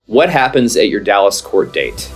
What happens at your Dallas court date?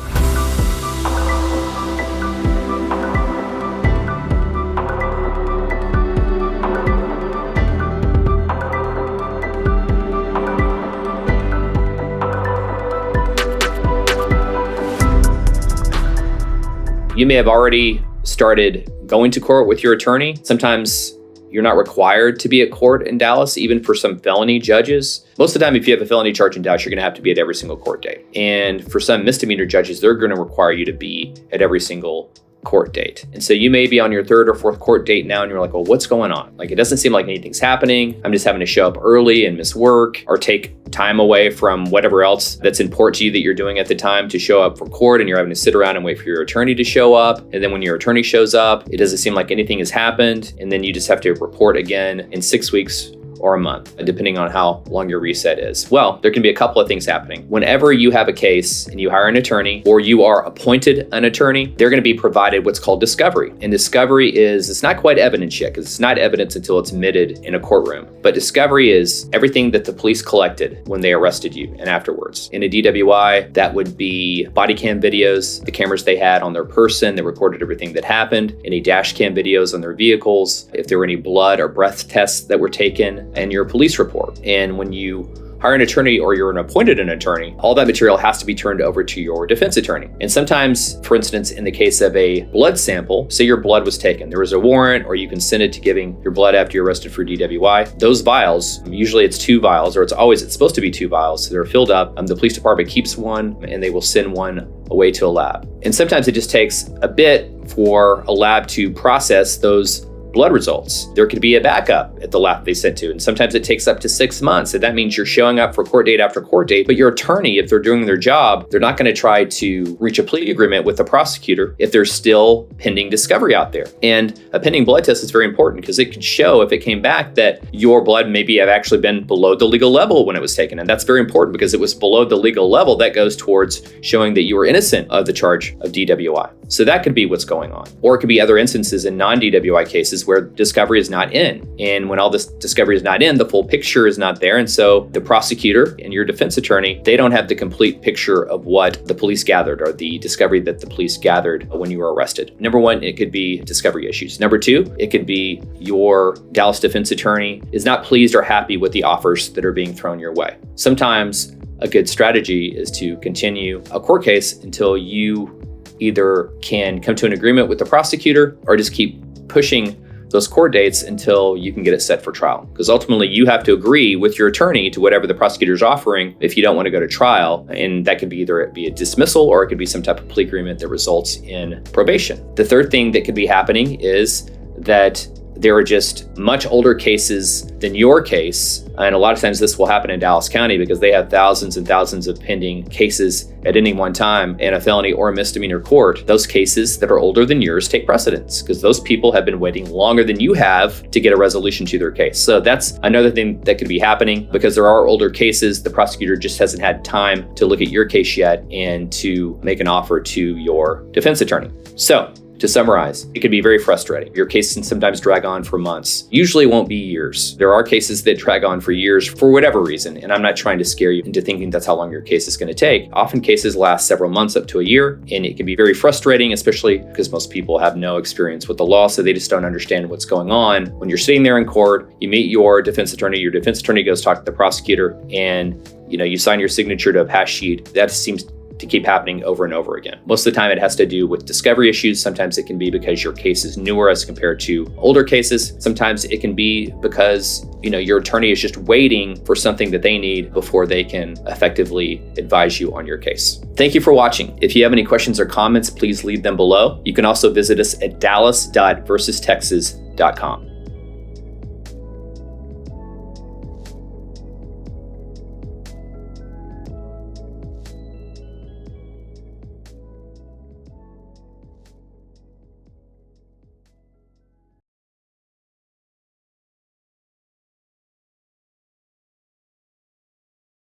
You may have already started going to court with your attorney. Sometimes you're not required to be at court in Dallas, even for some felony judges. Most of the time, if you have a felony charge in Dallas, you're gonna have to be at every single court date. And for some misdemeanor judges, they're gonna require you to be at every single court date. And so you may be on your third or fourth court date now and you're like, well, what's going on? Like, it doesn't seem like anything's happening. I'm just having to show up early and miss work or take time away from whatever else that's important to you that you're doing at the time to show up for court, and you're having to sit around and wait for your attorney to show up. And then when your attorney shows up, it doesn't seem like anything has happened. And then you just have to report again in 6 weeks or a month, depending on how long your reset is. Well, there can be a couple of things happening. Whenever you have a case and you hire an attorney or you are appointed an attorney, they're gonna be provided what's called discovery. And discovery it's not quite evidence yet, because it's not evidence until it's admitted in a courtroom. But discovery is everything that the police collected when they arrested you and afterwards. In a DWI, that would be body cam videos, the cameras they had on their person that recorded everything that happened, any dash cam videos on their vehicles, if there were any blood or breath tests that were taken, and your police report. And when you hire an attorney or you're appointed an attorney, all that material has to be turned over to your defense attorney. And sometimes, for instance, in the case of a blood sample, say your blood was taken, there was a warrant or you consented to giving your blood after you're arrested for DWI. Those vials, usually it's 2 vials, or it's supposed to be 2 vials. So they're filled up. The police department keeps one and they will send one away to a lab. And sometimes it just takes a bit for a lab to process those blood results. There could be a backup at the lab they sent to, and sometimes it takes up to 6 months. And that means you're showing up for court date after court date, but your attorney, if they're doing their job, they're not going to try to reach a plea agreement with the prosecutor if there's still pending discovery out there. And a pending blood test is very important because it could show, if it came back, that your blood maybe have actually been below the legal level when it was taken. And that's very important because it was below the legal level. That goes towards showing that you were innocent of the charge of DWI. So that could be what's going on. Or it could be other instances in non-DWI cases where discovery is not in. And when all this discovery is not in, the full picture is not there. And so the prosecutor and your defense attorney, they don't have the complete picture of what the police gathered or the discovery that the police gathered when you were arrested. Number one, it could be discovery issues. Number two, it could be your Dallas defense attorney is not pleased or happy with the offers that are being thrown your way. Sometimes a good strategy is to continue a court case until you either can come to an agreement with the prosecutor or just keep pushing those court dates until you can get it set for trial. Because ultimately you have to agree with your attorney to whatever the prosecutor is offering if you don't want to go to trial. And that could be either be a dismissal or it could be some type of plea agreement that results in probation. The third thing that could be happening is that there are just much older cases than your case. And a lot of times this will happen in Dallas County because they have thousands and thousands of pending cases at any one time in a felony or a misdemeanor court. Those cases that are older than yours take precedence because those people have been waiting longer than you have to get a resolution to their case. So that's another thing that could be happening because there are older cases. The prosecutor just hasn't had time to look at your case yet and to make an offer to your defense attorney. So, to summarize, it can be very frustrating. Your case can sometimes drag on for months. Usually it won't be years. There are cases that drag on for years for whatever reason, and I'm not trying to scare you into thinking that's how long your case is going to take. Often cases last several months up to a year, and it can be very frustrating, especially because most people have no experience with the law, so they just don't understand what's going on. When you're sitting there in court, you meet your defense attorney goes talk to the prosecutor, and you sign your signature to a pass sheet. That seems to keep happening over and over again. Most of the time it has to do with discovery issues. Sometimes it can be because your case is newer as compared to older cases. Sometimes it can be because your attorney is just waiting for something that they need before they can effectively advise you on your case. Thank you for watching. If you have any questions or comments, please leave them below. You can also visit us at dallas.versustexas.com.